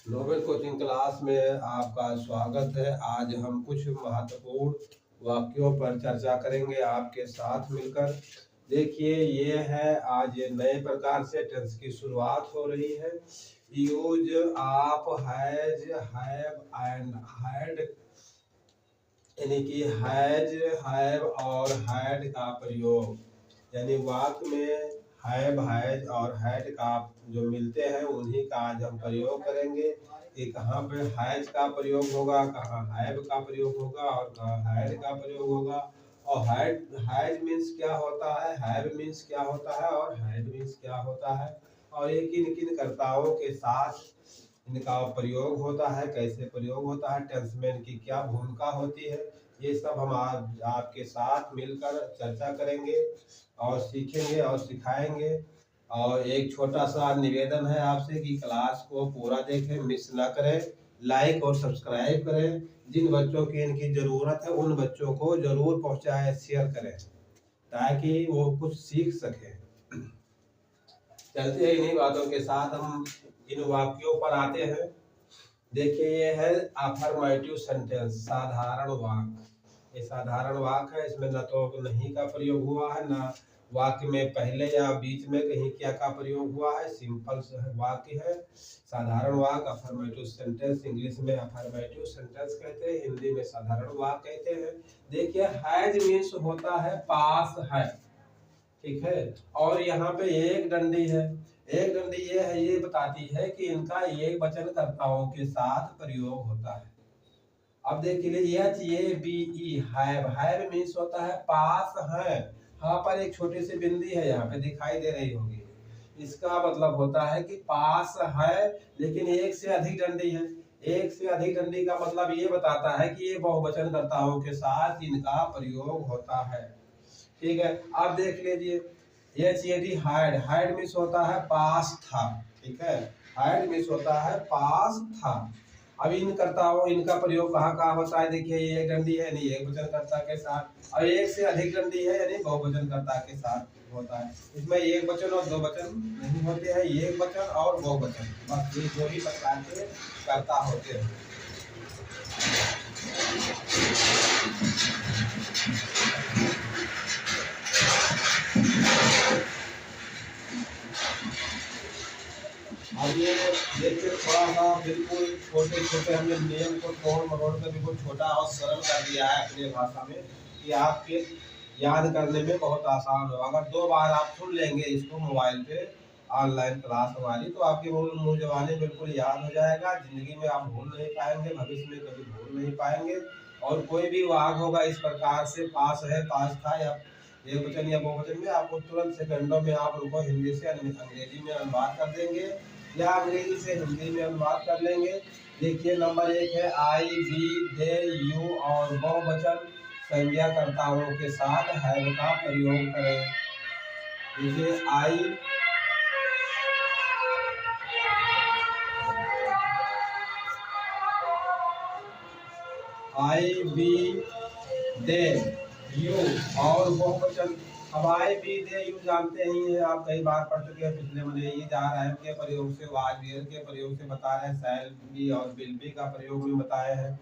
Nobel coaching class में आपका स्वागत है। आज हम कुछ महत्वपूर्ण वाक्यों पर चर्चा करेंगे आपके साथ मिलकर। देखिए, ये है आज ये नए प्रकार से टेंस की शुरुआत हो रही है। यूज आप, हैज, हैव एंड हैड, यानी कि हैज, हैव और हैड का प्रयोग, यानी वाक्य में हैव, हैज और हैड का जो मिलते हैं उन्हीं का आज हम प्रयोग करेंगे कि कहाँ पे हैज का प्रयोग होगा, कहाँ हैव का प्रयोग होगा और कहाँ हैड का प्रयोग होगा। और हैज मीन्स क्या होता है, हैव मीन्स क्या होता है और हैड मीन्स क्या होता है, और ये किन किन कर्ताओं के साथ इनका प्रयोग होता है, कैसे प्रयोग होता है, टेंस में इनकी क्या भूमिका होती है, ये सब हम आज आपके साथ मिलकर चर्चा करेंगे और सीखेंगे और सिखाएंगे। और एक छोटा सा निवेदन है आपसे कि क्लास को पूरा देखें, मिस ना करें, लाइक और सब्सक्राइब करें। जिन बच्चों की इनकी ज़रूरत है उन बच्चों को ज़रूर पहुंचाएं, शेयर करें ताकि वो कुछ सीख सकें। चलते हैं इन्हीं बातों के साथ हम इन वाक्यों पर आते हैं। देखिए, ये है अफर्मेटिव सेंटेंस, साधारण वाक्य। ये साधारण वाक्य है, इसमें न तो नहीं का प्रयोग हुआ है, ना वाक्य में पहले या बीच में कहीं क्या का प्रयोग हुआ है। सिंपल वाक्य है, साधारण वाक्य, अफर्मेटिव सेंटेंस। इंग्लिश में अफर्मेटिव सेंटेंस कहते हैं, हिंदी में साधारण वाक्य कहते हैं। देखिए, हैज मीन्स होता है पास है, ठीक है। और यहाँ पे एक डंडी है। एक डंडी ये है, ये बताती है कि इनका एक वचन कर्ताओं के साथ प्रयोग होता है। अब देख लीजिए, हैव मीन्स होता है पास है। यहाँ पर एक छोटी सी बिंदी है, यहाँ पे दिखाई दे रही होगी। इसका मतलब होता है कि पास है लेकिन एक से अधिक डंडी है। एक से अधिक डंडी का मतलब ये बताता है कि ये बहुवचन कर्ताओं के साथ इनका प्रयोग होता है, ठीक है। अब देख लीजिए, हाइड, हाइड मीन्स होता है पास था, ठीक है। हाइड मीन्स होता है पास था। अब इन कर्ताओं, इनका प्रयोग कहाँ कहाँ होता है। देखिए, ये एक डंडी है यानी एक वचन कर्ता के साथ, और एक से अधिक डंडी है यानी बहुवचन कर्ता के साथ होता है। इसमें एक वचन और दो वचन नहीं होते हैं, एक वचन और बहुवचन, बस ये दो ही प्रकार के कर्ता होते हैं। अब ये देखिए, थोड़ा सा बिल्कुल छोटे छोटे हमने नियम को तोड़ मरोड़ कर बिल्कुल छोटा और सरल कर दिया है अपनी भाषा में कि आपके याद करने में बहुत आसान हो। अगर 2 बार आप सुन लेंगे इसको मोबाइल पे ऑनलाइन क्लास हमारी, तो आपके मुंह जबानी बिल्कुल याद हो जाएगा। जिंदगी में आप भूल नहीं पाएंगे, भविष्य में कभी भूल नहीं पाएंगे। और कोई भी वाक्य होगा इस प्रकार से, पास है, पास था, या एक वचन या बहुवचन में, आपको तुरंत सेकंडों में आप उनको हिंदी से अंग्रेजी में अनुवाद कर देंगे या अंग्रेजी से हिंदी में अनुवाद कर लेंगे। देखिए, नंबर 1 है आई, वी, दे, यू और बहुवचन संज्ञा कर्ताओं के साथ हैव का प्रयोग करें। देखिए, आई, वी, दे, यू और बहुवचन। अब आई, बी, दे, यू जानते ही हैं, आप कई बार पढ़ चुके हैं पिछले महीने। ये जा रहे हैं के प्रयोग से, वाज वेयर के प्रयोग से बता रहे हैं, शैल बी और विल बी का प्रयोग भी बताए हैं।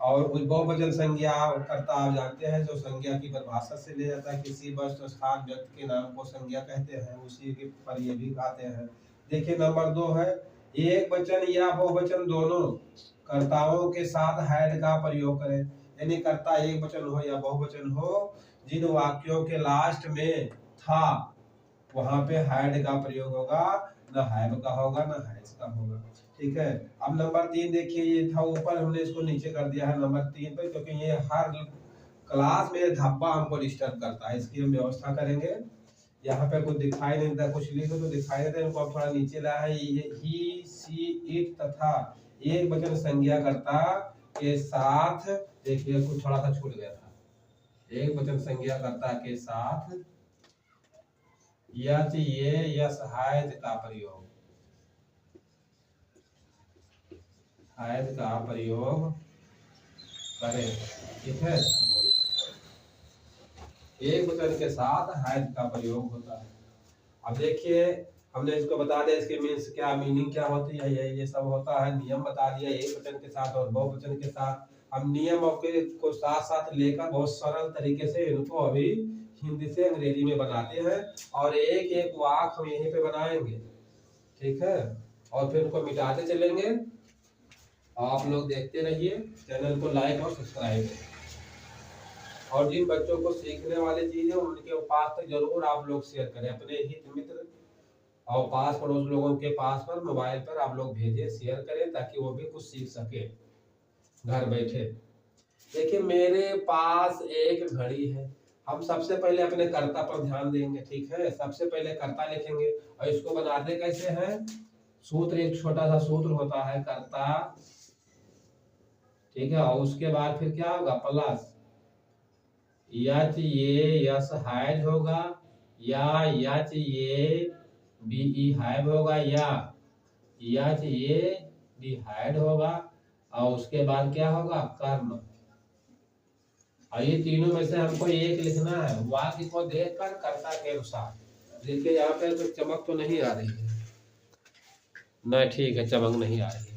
और कुछ बहुवचन संज्ञा कर्ता आप जानते हैं, जो संज्ञा की परिभाषा से ले जाता है, किसी वस्तु, स्थान, व्यक्ति के नाम को संज्ञा कहते हैं, उसी के पर ये भी आते हैं। देखिए, नंबर 2 है, एक वचन या बहुवचन दोनों कर्ताओं के साथ हैड का प्रयोग करें। यानी कर्ता एक वचन हो या बहुवचन हो, जिन वाक्यों के लास्ट में था वहां पे हैड का प्रयोग होगा, न हैव का होगा न हैज का होगा, ठीक है। अब नंबर 3 देखिए, ये था ऊपर, हमने इसको नीचे कर दिया है नंबर 3 पे, क्योंकि ये हर क्लास में धब्बा हमको डिस्टर्ब करता है, इसकी हम व्यवस्था करेंगे। यहाँ पे कुछ दिखाई नहीं देता, कुछ लिखो तो दिखाई देता है, इनको थोड़ा नीचे लाया है। ये ही, सी, इट तथा एक वचन संज्ञा कर्ता के साथ, देखिए कुछ थोड़ा सा छूट गया था, एक वचन संज्ञा कर्ता के साथ यच, ये, यस, हैज का प्रयोग, हैज का प्रयोग करें, ठीक है। एक वचन के साथ हैज का प्रयोग होता है। अब देखिए, हमने इसको बता दिया इसके मीन्स क्या, मीनिंग क्या होती है, ये सब होता है। नियम बता दिया एक वचन के साथ और बहुवचन के साथ। हम नियम को साथ साथ लेकर बहुत सरल तरीके से इनको अभी हिंदी से अंग्रेजी में बनाते हैं और एक एक वाक्य हम यहीं पे बनाएंगे, ठीक है। और फिर उनको मिटाते चलेंगे। आप लोग देखते रहिए, चैनल को लाइक और सब्सक्राइब करें। और जिन बच्चों को सीखने वाली चीज है उनके पास तक जरूर आप लोग शेयर करें, अपने हित मित्र और पास पड़ोस लोगों के पास पर मोबाइल पर आप लोग भेजें, शेयर करें, ताकि वो भी कुछ सीख सके घर बैठे। देखिए मेरे पास एक घड़ी है। हम सबसे पहले अपने कर्ता पर ध्यान देंगे, ठीक है। सबसे पहले कर्ता लिखेंगे और इसको बनाते कैसे हैं, सूत्र, एक छोटा सा सूत्र होता है कर्ता, ठीक है। और उसके बाद फिर क्या होगा, प्लस यच ये यस हाइज होगा, या यच ये बी ई हाइव होगा, या यच ये बी हाइड होगा। और उसके बाद क्या होगा, कर्म। और ये तीनों में से हमको एक लिखना है, वाक्य को देखकर कर्ता के अनुसार। देखिए यहाँ पे तो चमक तो नहीं आ रही है ना, ठीक है, चमक नहीं आ रही है।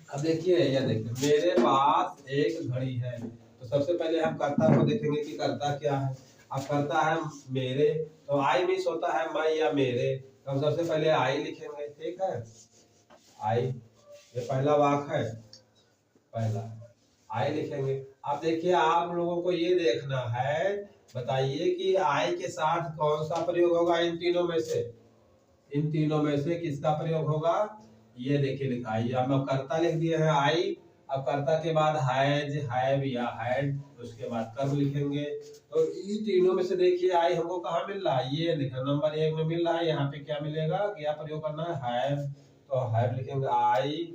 अब देखिए, यह देखिए मेरे पास एक घड़ी है, तो सबसे पहले हम कर्ता को देखेंगे कि कर्ता क्या है। अब कर्ता है मेरे, तो आई मीन्स होता है मैं या मेरे, तो हम सबसे पहले आई लिखेंगे, ठीक है। आई, ये पहला वाक्य है, पहला आई लिखेंगे। अब देखिए आप लोगों को ये देखना है, बताइए कि आई के साथ कौन सा प्रयोग होगा इन तीनों में से, इन तीनों में से किसका प्रयोग होगा। ये देखिए लिखा है, हम कर्ता लिख दिए हैं आई। अब कर्ता के बाद हैज, हैव या हैड, उसके बाद कर्म लिखेंगे। तो इन तीनों में से देखिए आई हमको कहाँ मिल रहा है, ये लिखा नंबर 1 में मिल रहा है। यहाँ पे क्या मिलेगा, क्या प्रयोग करना है, हैव, तो हैव लिखेंगे, आई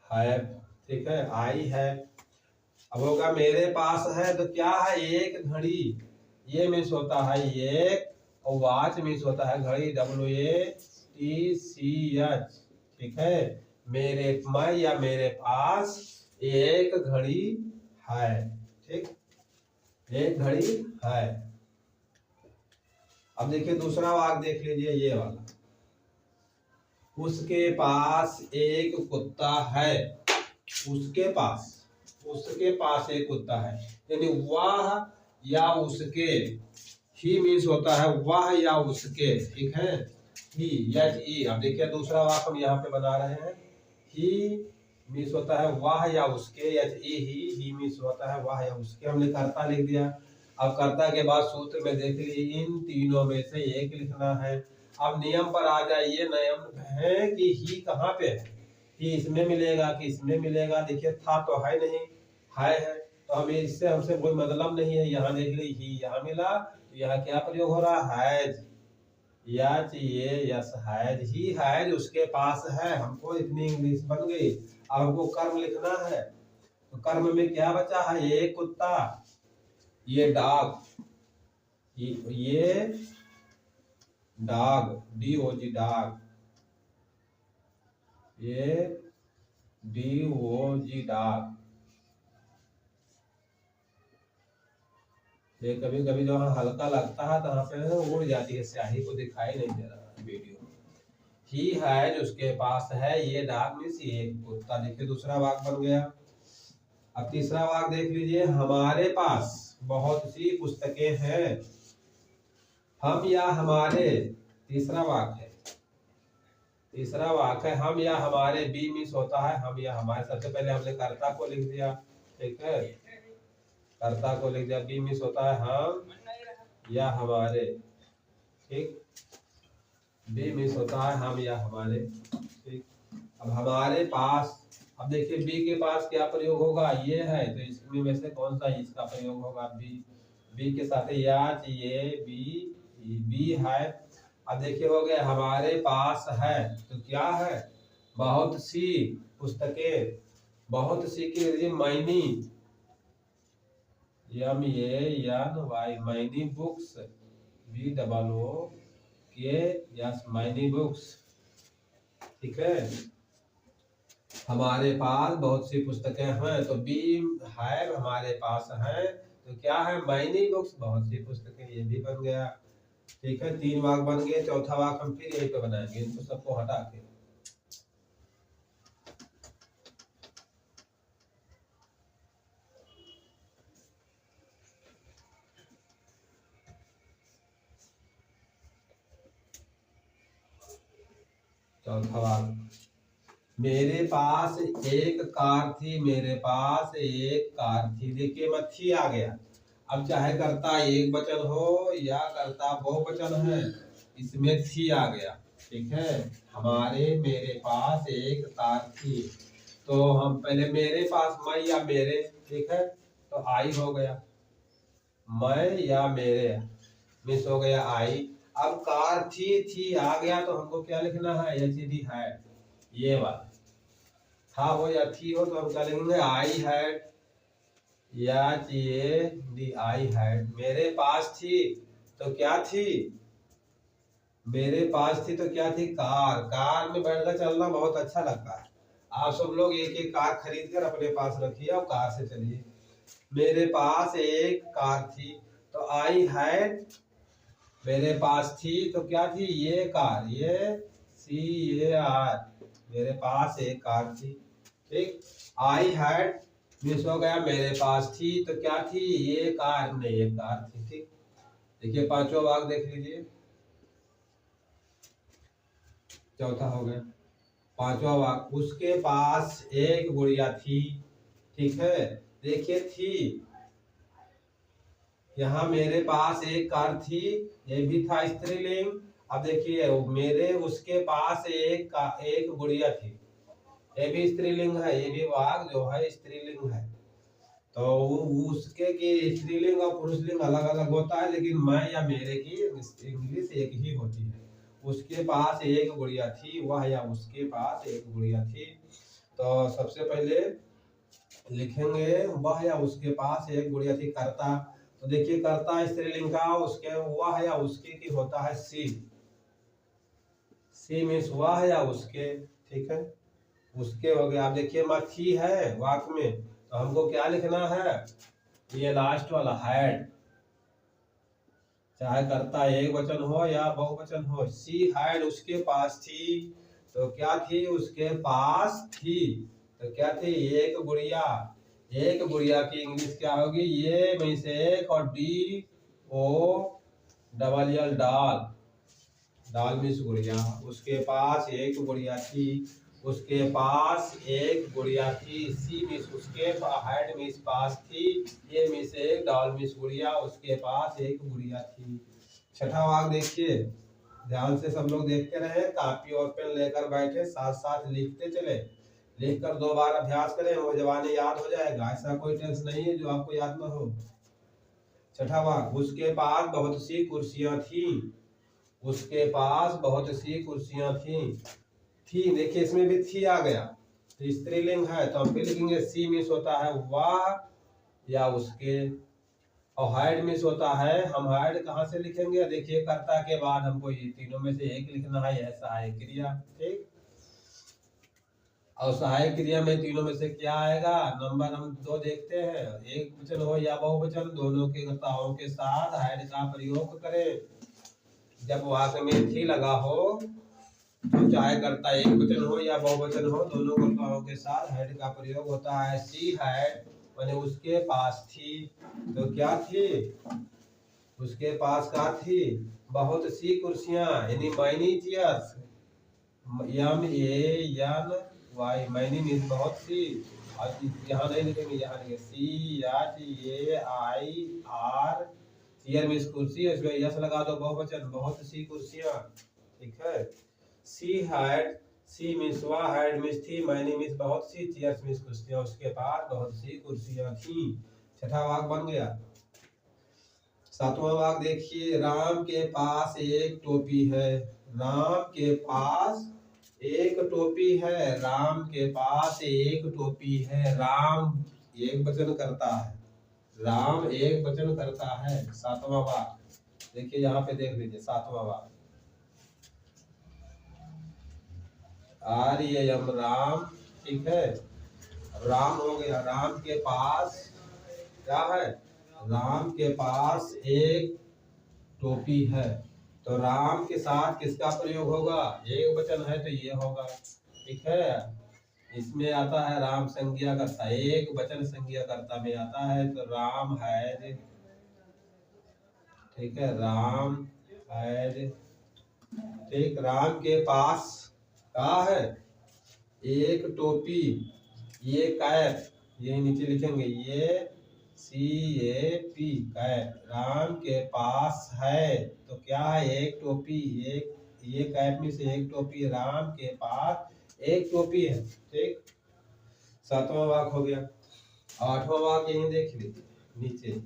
हैव, ठीक है, आई है। अब होगा मेरे पास है, तो क्या है, एक घड़ी, ये मीन्स होता है एक, और वॉच मीन्स होता है घड़ी, WATCH, ठीक है। मेरे, मैं या मेरे पास एक घड़ी है, ठीक, एक घड़ी है। अब देखिए दूसरा वाक्य देख लीजिए, ये वाला, उसके पास एक कुत्ता है, उसके पास एक कुत्ता है, यानी वह या उसके, ही मीन्स होता है वह या उसके, ठीक है, ही या ई। अब देखिए दूसरा वाक्य हम यहाँ पे बना रहे हैं, ही मीन्स होता है वह या उसके, या ही मीन्स होता है वह या उसके, हमने कर्ता लिख दिया। अब कर्ता के बाद सूत्र में देख लीजिए, इन तीनों में से एक लिखना है। अब नियम पर आ जाइए, नियम है कि ही कहाँ पे है, ही इसमें मिलेगा कि इसमें मिलेगा। देखिए था तो है नहीं, है, तो हमें इससे हमसे कोई मतलब नहीं है। यहाँ देख लीजिए ही यहाँ मिला, तो यहाँ क्या प्रयोग हो रहा है, हैज, या चाहिए यस हैज, ही हैज उसके पास है। हमको इतनी इंग्लिश बन गई। अब हमको कर्म लिखना है, तो कर्म में क्या बचा है, ये कुत्ता, ये डॉग, ये डॉग, DOG डॉग, ये DOG डॉग। ये कभी कभी जो हल्का लगता है तो यहाँ पे उड़ जाती है, स्याही को दिखाई नहीं दे रहा वीडियो। ही हैज उसके पास है, ये डॉग मीन्स ये कुत्ता। देखिए दूसरा वाक्य बन गया। अब तीसरा वाक्य देख लीजिए, हमारे पास बहुत सी पुस्तकें हैं, हम या हमारे, तीसरा वाक्य है, तीसरा वाक्य है हम या हमारे, बी मीन्स होता है हम या हमारे। सबसे पहले हमने कर्ता को लिख दिया, ठीक है, कर्ता को लिख दिया, बी मीन्स होता है हम या हमारे, ठीक, बी मीन्स होता है हम या हमारे, ठीक। अब हमारे पास, अब देखिए बी के पास क्या प्रयोग होगा, ये है, तो इसमें में से कौन सा इसका प्रयोग होगा, बी, बी के साथ या ये बी है। अब देखिए हो गया हमारे पास है, तो क्या है, बहुत सी पुस्तकें, बहुत सी की many, MANY, many books, BOOK, many books, ठीक है। हमारे पास बहुत सी पुस्तकें हैं, तो बी है हमारे पास है, तो क्या है, मैनी बुक्स बहुत सी पुस्तकें, ये भी बन गया। ठीक है, 3 वाक्य बन गए। चौथा वाक्य हम फिर यहीं पे बनाएंगे, इनको सबको हटा के। चौथा वाक्य, मेरे पास एक कार थी, मेरे पास एक कार थी। देखिए मैं थी आ गया। अब चाहे कर्ता एक वचन हो या कर्ता बहुवचन है, इसमें थी आ गया। ठीक है, हमारे मेरे पास एक कार थी, तो हम पहले मेरे पास मैं या मेरे, ठीक है, तो आई हो गया, मैं या मेरे मिस हो गया आई। अब कार थी आ गया, तो हमको क्या लिखना है, एच है ये वाला। था हो या थी हो तो हम क्या लिखेंगे, आई हैड या आई हैड। मेरे पास थी तो क्या थी, मेरे पास थी तो क्या थी, कार। कार में बैठकर चलना बहुत अच्छा लगता है। आप सब लोग एक एक कार खरीद कर अपने पास रखिए और कार से चलिए। मेरे पास एक कार थी, तो आई हैड, मेरे पास थी तो क्या थी, ये कार, ये CAR, मेरे पास एक कार थी। ठीक, आई हैड मिस हो गया, मेरे पास थी तो क्या थी, ये कार, नहीं ये कार थी। ठीक, देखिए पांचवा वाक्य देख लीजिए। चौथा हो गया, पांचवा वाक्य, उसके पास एक गुड़िया थी। ठीक है, देखिए थी, यहाँ मेरे पास एक कार थी, ये भी था स्त्रीलिंग। अब देखिए मेरे उसके पास एक गुड़िया थी, ये भी स्त्रीलिंग है, ये भी वाक्य जो है स्त्रीलिंग है। तो उसके की स्त्रीलिंग और पुरुषलिंग अलग अलग होता है, लेकिन मैं या मेरे की इंग्लिश एक ही होती है। उसके पास एक गुड़िया थी, वह या उसके पास एक गुड़िया थी। तो सबसे पहले लिखेंगे वह या उसके पास एक गुड़िया थी, कर्ता। तो देखिए कर्ता स्त्रीलिंग का, उसके वह या उसके की होता है सी मीन्स वह या उसके। ठीक है, उसके हो गया। आप देखिए थी है वाक्य में, तो हमको क्या लिखना है, ये लास्ट वाला हैड। चाहे कर्ता एक वचन हो या बहुवचन हो, सी हैड उसके पास थी, तो क्या थी, उसके पास थी, तो क्या थी, एक गुड़िया। एक गुड़िया की इंग्लिश क्या होगी, ये में से एक और DOL डाल, डाल मिस गुड़िया। उसके पास एक गुड़िया थी, उसके पास एक गुड़िया थी। सी मिस उसके हैड मिस पास थी, ये मिस एक, डाल मिस गुड़िया, उसके पास एक गुड़िया थी। छठा वाक्य देखिए, ध्यान से सब लोग देखते रहे, कॉपी और पेन लेकर बैठे, साथ साथ लिखते चले। लिखकर 2 बार अभ्यास करें, वो जवानी याद हो जाएगा। ऐसा कोई टेंस नहीं है जो आपको याद ना हो। छठा वाक्य, उसके पास बहुत सी कुर्सियां थी, उसके पास बहुत सी कुर्सियां थी। देखिए इसमें भी थी आ गया, तो स्त्रीलिंग है, तो हम फिर लिखेंगे सी मिस होता है वह या उसके, और हाइड मिस होता है, हम हाइड कहाँ से लिखेंगे, देखिए कर्ता के बाद हमको ये तीनों में से एक लिखना है, यह सहायक क्रिया। ठीक, और सहायक क्रिया में तीनों में से क्या आएगा, नंबर हम 2 देखते हैं, एक वचन हो या बहुवचन, दोनों के कर्ताओं के साथ हाइड का प्रयोग करें। जब वाक्य में थी लगा हो, तो चाहे कर्ता एक वचन हो या बहुवचन हो, दोनों कर्ताओं के साथ हैड का प्रयोग होता है। सी हैड माने उसके पास थी, तो क्या थी, उसके पास क्या थी, बहुत सी कुर्सियां, यानी many chairs, MANY, many means बहुत सी। और यहाँ नहीं लिखेंगे, यहाँ लिखेंगे CHAIR, चेयर मीन्स कुर्सी, इसमें यस लगा दो, बहुवचन, बहुत सी कुर्सियां। ठीक है, सी मीन्स वह, हैड मीन्स थी, मैनी मीन्स बहुत सी, चेयर्स मीन्स कुर्सियां, उसके पास बहुत सी कुर्सियां थी। छठा वाक्य बन गया। सातवां वाक्य देखिए, राम के पास एक टोपी है, राम के पास एक टोपी है, राम के पास एक टोपी है। राम एक वचन करता है, राम एक वचन करता है। सातवां वाक्य देखिए, यहाँ पे देख लीजिए, सातवां वाक्य, RAM राम। ठीक है, राम हो गया, राम के पास क्या है, राम के पास एक टोपी है। तो राम के साथ किसका प्रयोग होगा, एक वचन है तो ये होगा। ठीक है, इसमें आता है राम संज्ञा करता, एक वचन संज्ञा करता में आता है तो राम है। ठीक है, राम है। ठीक, राम के पास क्या है, एक टोपी, ये कैप, ये नीचे लिखेंगे ये CAP कैप, राम के पास है तो क्या है, एक टोपी, एक ये कैप में से एक टोपी, राम के पास एक टोपी है। ठीक, 7वां वाक्य हो गया। 8वां वाक्य यही देख लीजिए नीचे,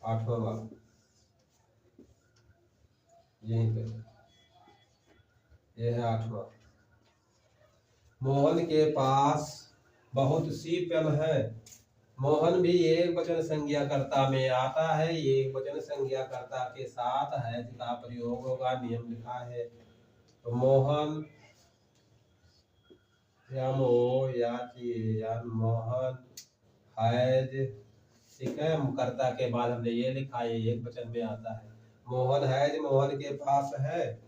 8वां वाक्य यहीं पे, यह है 8वां। मोहन के पास बहुत सी पेन है। मोहन भी एक वचन संज्ञा कर्ता में आता है, एक वचन संज्ञा कर्ता के साथ है का प्रयोग होगा, नियम लिखा है। तो मोहन मोहन हैज, ठीक है, कर्ता के बाद हमने ये लिखा है, एक वचन में आता है। मोहन हैज, मोहन के पास है,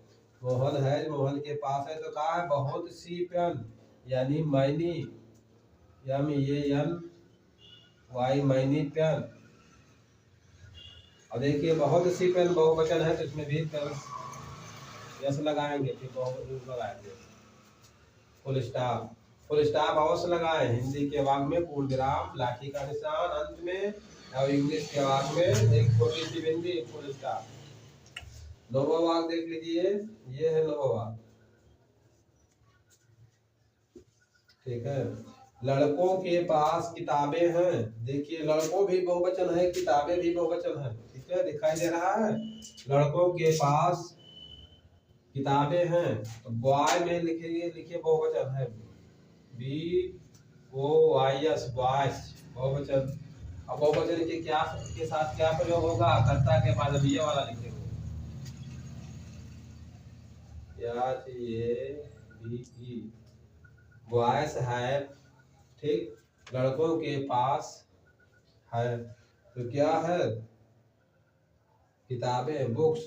मोहन हैज मोहन के पास है तो कहा है बहुत सी पेन, यानी मैनी, MANY मैनी पेन। और देखिए बहुत सी पेन बहुवचन है तो इसमें भी यस लगाएंगे, फिर बहुत लगाएंगे, फुल स्टॉप, फुल स्टॉप अवश्य लगाए। हिंदी के वाक्य में पूर्ण विराम, लाठी का निशान अंत में, और इंग्लिश के वाक्य में एक छोटी सी बिंदी, फुल स्टॉप। 9वां वाक्य देख लीजिए, ये है 9वां वाक्य। ठीक है, लड़कों के पास किताबें हैं। देखिए लड़कों भी बहुवचन है, किताबें भी बहुवचन है। ठीक है, दिखाई दे रहा है, लड़कों के पास किताबें हैं तो बॉय में लिखेंगे, लिखिए बहुवचन है, BOYS बॉयस, बहुवचन। अब बहुवचन के क्या के साथ क्या प्रयोग होगा, कर्ता के बाद ये वाला लिखेंगे, बॉयस है। ठीक, लड़कों के पास है तो क्या है, किताबें, बुक्स,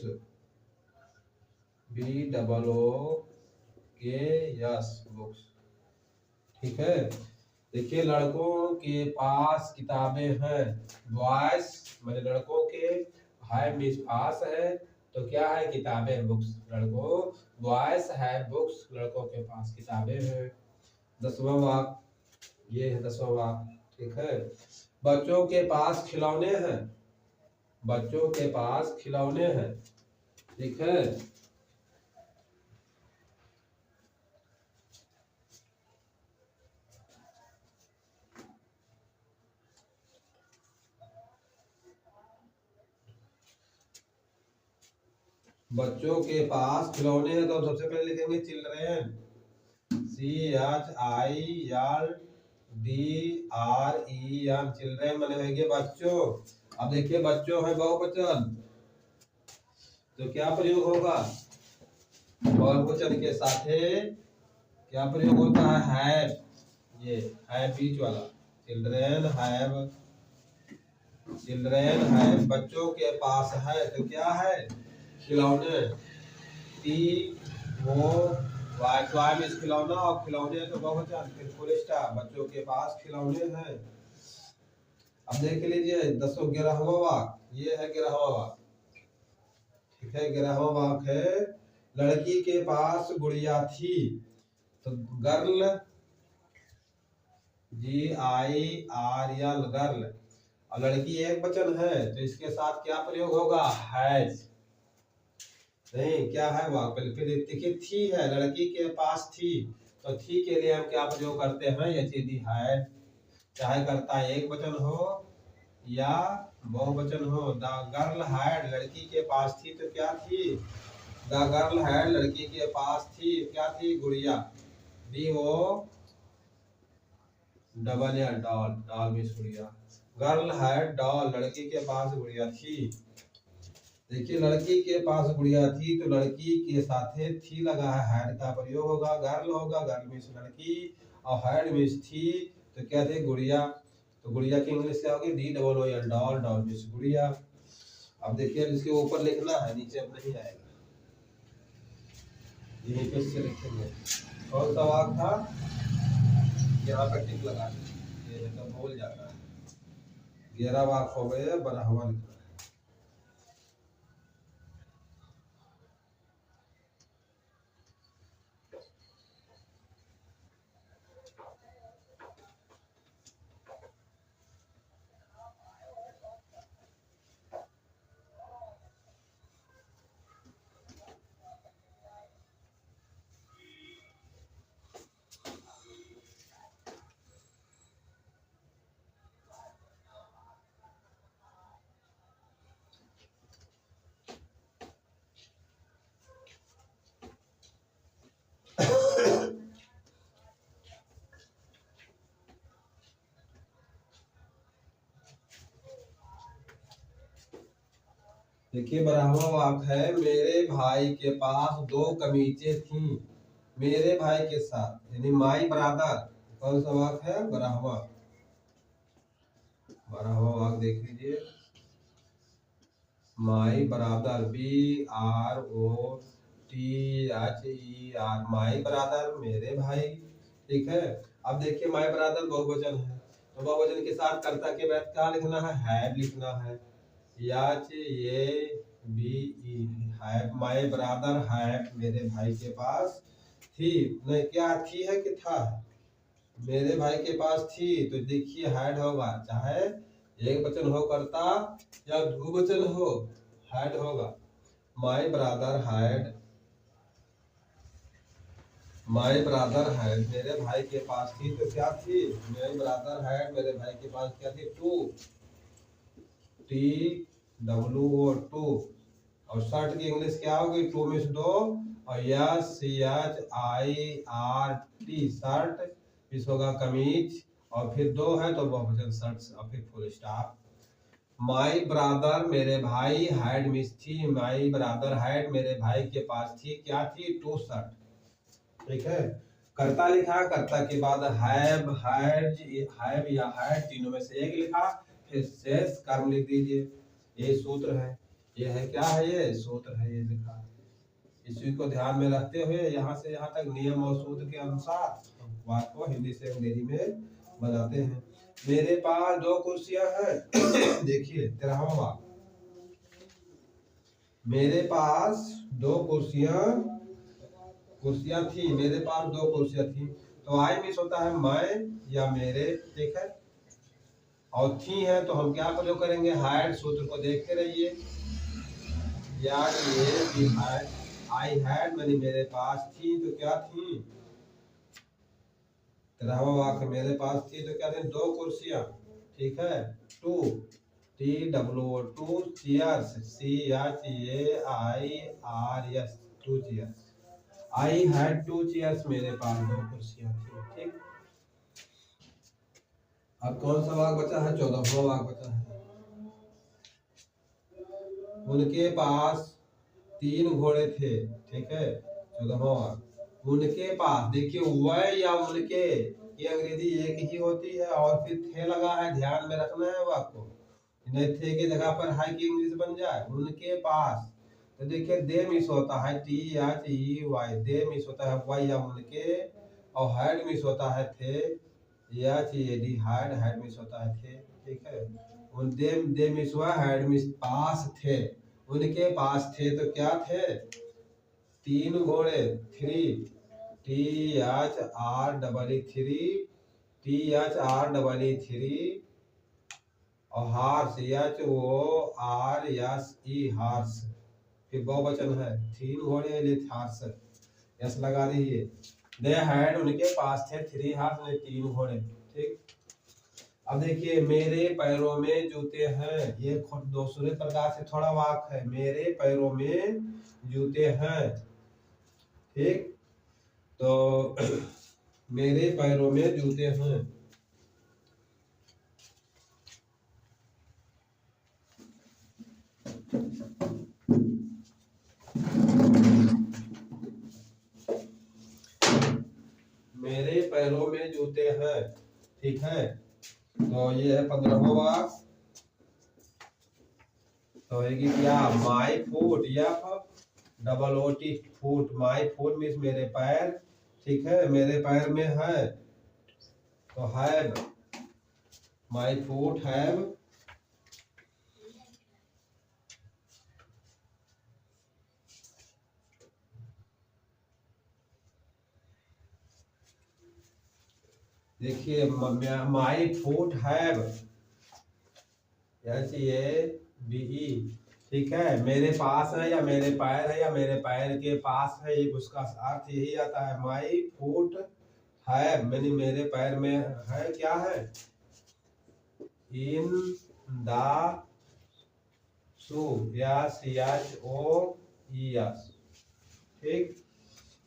BOOKS बुक्स। ठीक है, देखिए लड़कों के पास किताबें हैं, बॉयज मैंने लड़कों के, है मीन्स पास है तो क्या है, किताबें, बुक्स। लड़कों, बॉयज है बुक्स, लड़कों के पास किताबें हैं। 10वां वाक्य, ये है 10वां वाक्य। ठीक है, बच्चों के पास खिलौने हैं, बच्चों के पास खिलौने हैं। ठीक है, बच्चों के पास खिलौने हैं तो सबसे पहले लिखेंगे चिल्ड्रेन, CHILDREN, चिल्ड्रेन माने होंगे बच्चों। अब देखिए बच्चों है बहुवचन तो क्या प्रयोग होगा, बहुवचन के साथ क्या प्रयोग होता है, हैव, ये है बीच वाला, चिल्ड्रेन हैव, बच्चों के पास है तो क्या है, खिलौने, TOY में खिलौना, और खिलौने तो बहुवचन, फिर फुल स्टॉप, बच्चों के पास खिलौने हैं। अब देख लीजिए 11वां वाक्य, ये है 11वां वाक्य। ठीक है, 11वां वाक्य है, लड़की के पास गुड़िया थी तो गर्ल, GIRL गर्ल, और लड़की एक वचन है तो इसके साथ क्या प्रयोग होगा, हैज। नहीं, क्या है वाक्य, फिर देखिए थी है, लड़की के पास थी तो थी के लिए हम क्या प्रयोग करते हैं, यदि है, चाहे करता एक वचन हो या बहुवचन हो। द गर्ल हैड, लड़की के पास थी तो क्या थी, द गर्ल हैड, लड़की के पास थी, क्या थी, गुड़िया, DOLL, डॉल, डॉल में गुड़िया, गर्ल हैड डॉल, लड़की के पास गुड़िया थी। देखिए लड़की के पास गुड़िया थी तो लड़की के साथ थी लगा है, हैड का प्रयोग होगा, गर्ल होगा, गर्ल मीन्स लड़की, और हैड मीन्स थी तो क्या थे, गुड़िया। तो गुड़िया की इंग्लिश क्या होगी, DOOL, डॉल, डॉल मीन्स गुड़िया। अब देखिए इसके ऊपर लिखना है, नीचे अब नहीं आएगा, यहीं पे से लिखेंगे। कौन सा वाक था, यहाँ पर टिक लगा ये तो भूल जाता है। 11 वाक हो गए, बरहवा लिखना है। देखिए बरहवा वाक है, मेरे भाई के पास 2 कमीजें थीं मेरे भाई के साथ, यानी माई ब्रादर। कौन सा वाक है, बरहवा। बरहवा वाक देख लीजिए, माई ब्रादर, BROTHER, माई ब्रादर मेरे भाई। ठीक है, अब देखिए माई ब्रादर बहुवचन है, तो बहुवचन के साथ कर्ता के बाद क्या लिखना है, हैव लिखना है। हैव, माई ब्रादर हैव, मेरे भाई के पास थी, नहीं क्या थी है कि था, मेरे भाई के पास थी, तो देखिए हैड होगा, चाहे एक वचन हो कर्ता या बहुवचन हो, हैड होगा। My brother had, my brother had, मेरे भाई के पास थी, तो क्या थी, माई ब्रादर हैड, मेरे भाई के पास क्या थी, 2, TWO, और शर्ट की इंग्लिश क्या होगी, 2 में से 2, और SCHIRT, शर्ट, इस होगा कमीज, और फिर 2 है तो बहुवचन शर्ट्स, और फिर फुल स्टॉप। माई ब्रादर मेरे भाई हैड मिस थी, माई ब्रादर हैड, मेरे भाई के पास थी, क्या थी, 2 शर्ट। ठीक है, कर्ता लिखा, कर्ता के बाद हैव, हैव या हैड, तीनों में से एक लिखा, फिर शेष कर्म लिख दीजिए। ये सूत्र है, ये है क्या है, ये सूत्र है, ये लिखा। इसी को ध्यान में रखते हुए यहाँ से यहाँ तक नियम और सूत्र के अनुसार वाक्य को हिंदी से अंग्रेजी में बनाते हैं। मेरे पास 2 कुर्सियां हैं। देखिए 13वां वाक्य, मेरे पास 2 कुर्सियां थी, मेरे पास 2 कुर्सियां थी, तो आई मिस होता है मैं या मेरे, ठीक है, और थी है तो हम क्या प्रयोग करेंगे, हैड, सूत्र को देखते रहिए। या ये आई हैड, मैंने मेरे पास थी, तो क्या थी, 13वां वाक्य, मेरे पास थी तो क्या थी, 2 कुर्सियां, ठीक है, 2, TWO, chairs, CHAIRS, 2 chairs. I had 2 chairs, मेरे पास 2 कुर्सियां थी। ठीक, अब कौन सा वाक्य बचा है, 14वां वाक्य बचा है, उनके पास 3 घोड़े थे। ठीक है, 14वां वाक्य, उनके पास, देखिए वह या उनके, ये अंग्रेजी एक ही होती है, और फिर थे लगा है, ध्यान में रखना है वाक्य को, नहीं थे की जगह पर है की इंग्लिश बन जाए। उनके पास, तो देखिए दे मिस होता है, THEY, दे मिस होता है वह या उनके, और हैड मिस होता है थे, HAD, हैड मिस होता है थे। ठीक है, उन दे मिस हुआ, हैड मिस, पास थे, उनके पास थे, तो क्या थे, 3 घोड़े, 3, THREE, और हार्स, HORSE, हार्स, फिर बहुवचन है, 3 घोड़े लिए हार्स, यस लगा दीजिए। दे हैड, उनके पास थे, 3 हार्स, ने 3 घोड़े। ठीक, अब देखिए मेरे पैरों में जूते हैं, ये दूसरे प्रकार से थोड़ा वाक्य है, मेरे पैरों में जूते हैं। ठीक, तो मेरे पैरों में जूते हैं, मेरे पैरों में जूते हैं। ठीक है, तो ये है 15वां वाक्य। तो होगी क्या, माई फुट या double O T foot. My foot means मेरे पैर, ठीक है, मेरे पैर में है तो हैव, माई फुट हैव। देखिए माई फुट हैव या चाहिए बीई, ठीक है, मेरे पास है या मेरे पैर है या मेरे पैर के पास है, उसका अर्थ यही आता है। माई फुट है मैंने मेरे पैर में है, क्या है, इन द शू या CHOES, ठीक,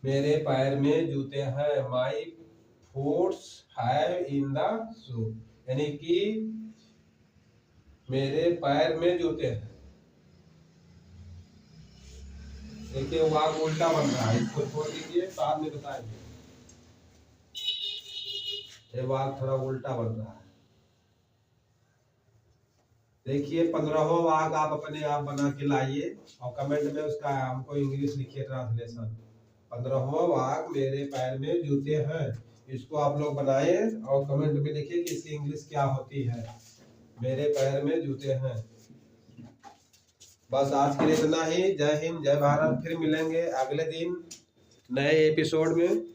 मेरे पैर में जूते हैं। My foots have in the shoe, यानी कि मेरे पैर में जूते हैं। देखिए वाक्य उल्टा बन रहा है, इसको छोड़ दीजिए, बाद में बताएंगे। ये वाक्य थोड़ा उल्टा बन रहा है। देखिए 15वां वाक्य आप अपने आप बना के लाइए और कमेंट में उसका हमको इंग्लिश लिखिए ट्रांसलेशन। 15वां वाक्य मेरे पैर में जूते हैं, इसको आप लोग बनाए और कमेंट में लिखिए कि इसकी इंग्लिश क्या होती है। मेरे पैर में जूते हैं। बस आज के लिए इतना ही। जय हिंद, जय भारत। फिर मिलेंगे अगले दिन नए एपिसोड में।